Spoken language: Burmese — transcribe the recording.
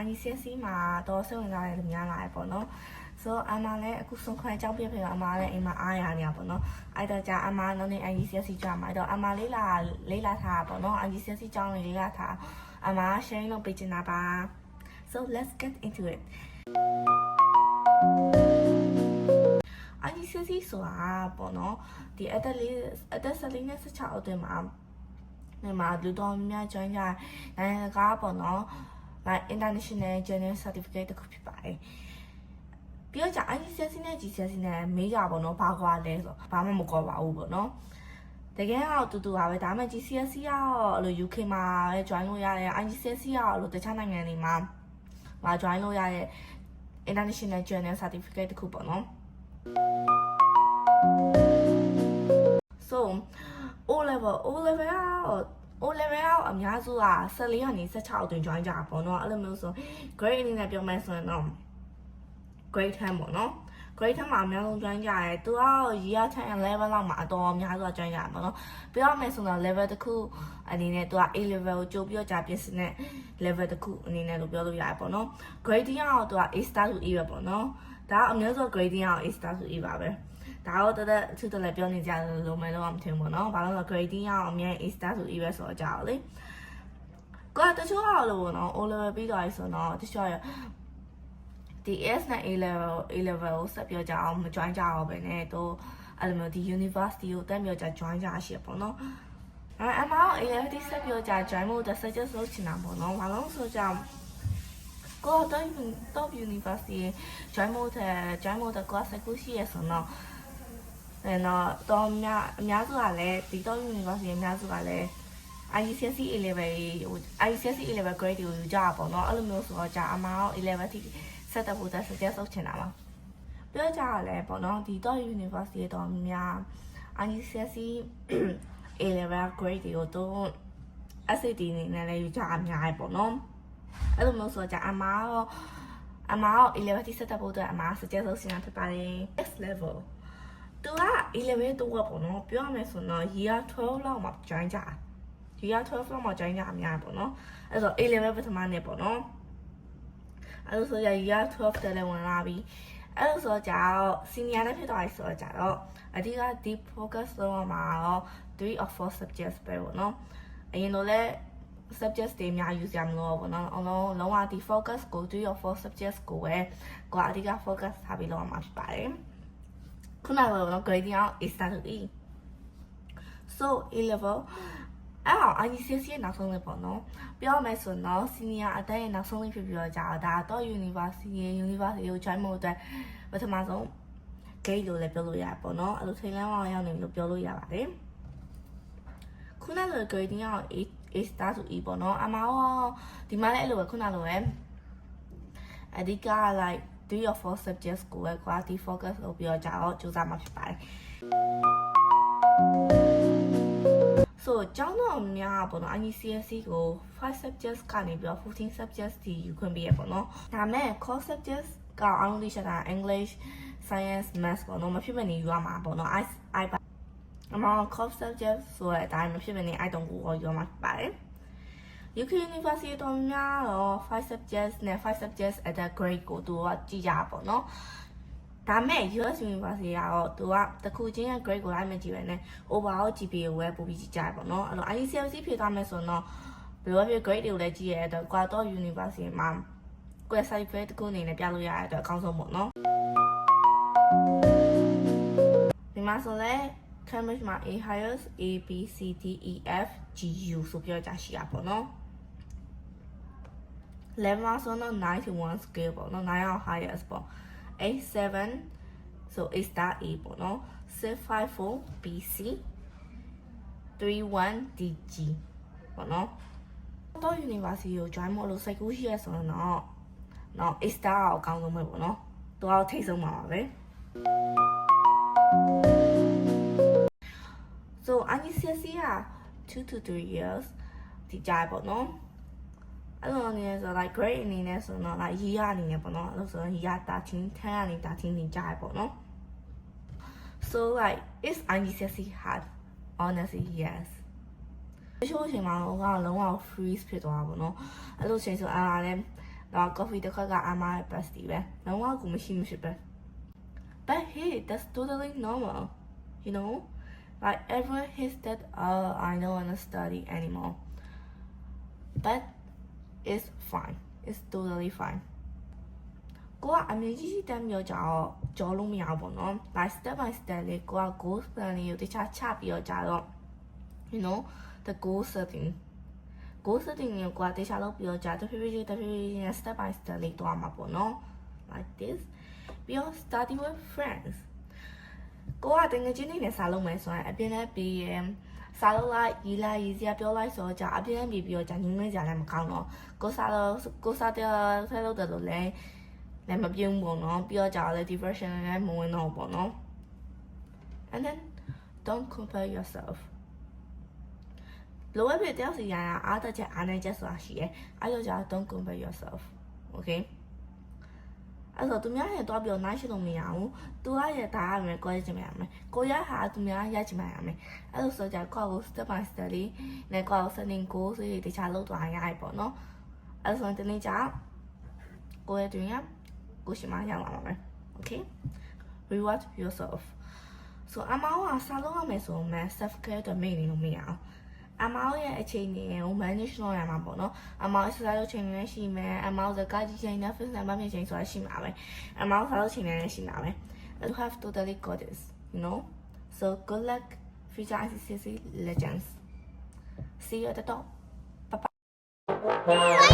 IGCSE မှာတော့စိတ်ဝင်စားတဲ့လူများလာတယ်ပေါ့နော်ဆိုတော့အမလည်းအခုဆုံးခွင့်အကြောင်းပြပြတော့အမလည်းအိမ်မှာအားရနေရပေါ့နော်အဲ့တော့ကြာအမနောက်နေ့ IGCSE ကြမှာအဲ့တော့အမလေးလာထားပေါ့နော် IGCSE ကြောင်းလေးလာထားအမ sharing လုပ်ပေးချင်တာပါ so let's get into it IGCSE ဆိုတာပေါ့နော်ဒီအသက်14နဲ့16အတွင်းမှာလူတော်များ join ကြနိုင်ငံကားပေါ့နော် like international journal certificate တခုဖြစ်ပါတယ်ပြီးတော့ကြာ IGCSE နဲ့ GCSE နဲ့မေးကြပေါ့နော်ဘာကွာလဲဆိုတော့ဘာမှမကွာပါဘူးပေါ့နော်တကယ်တော့တူပါပဲဒါပေမဲ့ GCSE ကတော့အဲ့လို UK မှာပဲ join လို့ရတယ် IGCSE ကတော့အဲ့လိုတခြားနိုင်ငံတွေမှာ join လို့ရတဲ့ international journal certificate တခုပေါ့နော်so O level ကအများစုက14ကနေ16အတွင်း join ကြတာပေါ့နော်အဲ့လိုမျိုးဆို grade အနေနဲ့ပြောမယ်ဆိုရင်တော့ grade 10ပေါ့နော် grade 10မှာအများဆုံး join ကြရတယ်သူက year 10 level လောက်မှာအတော်အများစု join ကြရပါတော့ပြောရမယ်ဆိုတော့ level တစ်ခုအနေနဲ့သူက A level ကိုကြိုးပြီးတော့ကြာပြင်ဆင်တဲ့ level တစ်ခုအနေနဲ့လို့ပြောလို့ရတယ်ပေါ့နော် grading ကတော့သူက A star to E ပဲပေါ့နော်ဒါအများဆုံး grading ကတော့ A star to E ပါပဲဒါတော့တချို့တလည်းပြောနေကြတယ်လို့မယ်လို့မထင်ဘူးနော်ဘာလို့လဲ grading ကတော့အများ A star to E ပဲဆိုတော့ကြာတော့လေကိုတချို့ကတော့လို့နော် O level ပြီးသွားပြီဆိုတော့တချို့ဒီ S နဲ့ A level ကိုဆက်ပြောကြအောင်မ join ကြအောင်ပဲနဲ့တော့အဲ့လိုမျိုးဒီ university ကိုတက်ပြောကြ join ကြရှိပေါ့နော်အမအောင် A level ဒီဆက်ပြောကြ join ဖို့ suggest လုပ်ချင်တာပေါ့နော်ဘာလို့ဆိုကြကိုတော့ university join ဖို့ကိုဆက်ကူရှိရဆိုတော့တော့အများစုကလည်းဒီတော့ university အများစုကလည်းIGCSE A level grade ကိုယူကြပါပေါ့နော်အဲ့လိုမျိုးဆိုတော့ကြာအမအောင် A level ထိဆက်တဲ့ဖို့ suggest လုပ်ချင်တာပါပြောကြရလဲပေါ့နော်ဒီတော့ university တော့များ IGCSE A level grade တွေကိုတော့ SAT အနေနဲ့လည်းယူကြအများကြီးပေါ့နော်အဲ့လိုမျိုးဆိုတော့ကြာအမအောင် A level ထိဆက်တဲ့ဖို့အတွက်အမ suggest လုပ်ချင်တာဖြစ်ပါတယ် X level သူက A level တော့ပေါ့နော်ပြောရမယ်ဆိုတော့ year 12လောက်မှာ join ကြyear 12လောက်မှာ join ကြအများပေါ့နော်အဲ့တော့ A level ပထမနေ့ပေါ့နော်အဲ့လိုဆိုကြ year 12တက်လည်းဝင်လာပြီအဲ့လိုဆိုကြတော့ senior နဲ့ဖြစ်သွားပြီဆိုကြတော့အဓိက deep focus လုပ်မှာတော့3 or 4 subjects ပဲပေါ့နော်အရင်လိုလဲ subjects တွေအများယူစရာမလိုဘူးပေါ့နော်အလုံးဝဒီ focus ကို3 or 4 subjects ကိုပဲကိုအဓိက focus ထားပြီးလုပ်မှာဖြစ်ပါတယ်ခုနကပြောတော့ grading အောင် A star to E so A level IGCSE ရဲ့နောက်ဆုံးလေးပေါ့နော်ပြောမယ်ဆိုတော့ senior အတက်ရဲ့နောက်ဆုံးလေးဖြစ်ပြီးတော့ကြာဒါတော့ university ကို join ဖို့အတွက်ပထမဆုံး gate လို့လည်းပြောလို့ရပေါ့နော်အဲ့လိုထိန်လန်းအောင်ရောက်နေလို့ပြောလို့ရပါတယ်ခုနက grading အောင် A star to E ပေါ့နော်အမရောဒီမှာလည်းအဲ့လိုပဲခုနလိုပဲအဓိက like 3 or 4 subjects ကိုပဲ quality focus လုပ်ပြီးတော့ကြာတော့စူးစမ်းမှာဖြစ်ပါတယ်so ကျောင်းတော်များပေါ့နော် IGCSE ကို 5 subjects ကနေပြီးတော့14 subjects တီယူခွင့်ပေးရပေါ့နော်ဒါမဲ့ core subjects ကအားလုံးသိချင်တာ English Science Math ပေါ့နော်မဖြစ်မနေယူရမှာပေါ့နော်အမော core subjects ဆိုတဲ့အတိုင်းမဖြစ်မနေI don't go ယူရမှာပါတယ် UK University တော့များတော့5 subjects နဲ့5 subjects at the grade ကိုသူကကြည့်ကြပါပေါ့နော်ဒါမဲ့ US University ကတော့သူကတခုချင်းရဲ့ grade ကိုလိုက်မကြည့်ပဲနဲ့ overall GPA ကိုပဲပို့ပြီးကြည့်ကြရပါတော့အဲ့တော့ IGCSE ဖြေသွားမယ်ဆိုတော့ဘယ်လိုပဲ grade တွေကိုလည်းကြည့်ရတဲ့အတွက် Quad University မှာ quest certificate တခုအနေနဲ့ပြလို့ရတဲ့အတွက်အကောင်းဆုံးပေါ့နော်ဒီမှာဆိုလဲ Cambridge မှာ A highest A B C D E F G U ဆိုပြောကြရှိရပါတော့ level မှာဆိုတော့9 to 1 scale ပေါ့နော်9အောင် highest ပေါ့A7 so A star A ပေါ့နော်654 BC 31 DG ပေါ့နော်တော့ university ကို join မို့လို့စိတ်ကူးရှိရဆိုတော့ A star ကိုအကောင်းဆုံးပဲပေါ့နော်သူကထိတ်ဆုံးပါပါပဲ so IGCSE က2 to 3 years ဒီကြိုင်ပေါ့နော်အဲ့လိုနေဆိုတော့ like grade အနေနဲ့ဆိုတော့ like year အနေနဲ့ပေါ့နော်အဲ့လိုဆိုတော့ year 13 10ကနေ13နေကြရပေါ့နော် so like is IGCSE hard honestly yes တချို့အချိန်မှာတော့လုံးဝ freeze ဖြစ်သွားပါပေါ့နော်အဲ့လိုချိန်ဆိုလည်း တော့ coffee တစ်ခွက်ကအမားရဲ့ bestie ပဲလုံးဝကိုမရှိပဲ but hey that's totally normal you know like everyone hits that I don't want to study anymore but it's fine it's totally fine ကိုကအမြင်ကြီးတမ်းပြောကြတော့ကြောလို့မရဘူးပေါ့နော် like step by step လေးကိုက goal plan လေးကိုတခြားချပြီးတော့ကြတော့ you know the goal setting ကိုကတခြားလုပ်ပြီးတော့ကြတဖြည်းဖြည်း step by step လေးတွားမှာပေါ့နော် like this ပြီးတော့ study with friends ကိုကတကယ်ချင်းနေနဲ့စာလုံးမယ်ဆိုရင်အပြင်နဲ့ပြီးရင်စာလုံးလိုက်ရေးစရာပြောလိုက်ဆိုတော့ကြာအပြင်နဲ့ပြီးတော့ကြာငင်းနေကြလည်းမကောင်းတော့ကိုစားတဲ့ဆဲလို့တယ်လို့လည်းမပြုံးပေါ့နော်ပြီးတော့ကြာလည်း diversion နဲ့မဝင်တော့ပေါ့နော် and then don't compare yourself လိုအပ်ပြတယောက်စီရတာအားတချက်အားနေချက်ဆိုတာရှိရဲအဲ့လိုကြာ don't compare yourself okay အဲ့တော့သူများရဲ့တော့ပြောနိုင်ရှိလို့မရဘူးသူကရတာရမယ်ကိုရချင်မယ်ကိုရဟာသူများရချင်မယ်အဲ့လိုဆိုကြကိုယ့်ကို step by step လေးနဲ့ကိုယ့်ကို setting goal ဆိုရင်တခြားလုပ်သွားရပေါ့နော်အဲ့ဆိုရင်တနေ့ကျကိုရတွင်ကိုရှိမှရမှာပဲ okay reward yourself so အမောင်ကစားလို့ရမယ်ဆိုမှ self care တော့မေ့နေလို့မရအောင်အမောင်ရဲ့အချိန်ကို manage လုပ်ရမှာပေါ့နော်အမောင်စားလို့ချိန်လည်းရှိမယ်အမောင်စကားကြီးချိန်နဲ့ fitness နဲ့မဖြစ်ချိန်ဆိုတာရှိမှာပဲအမောင်စားလို့ချိန်လည်းရှိမှာပဲ you have totally got this you know so good luck future ICCC legends see you at the top bye bye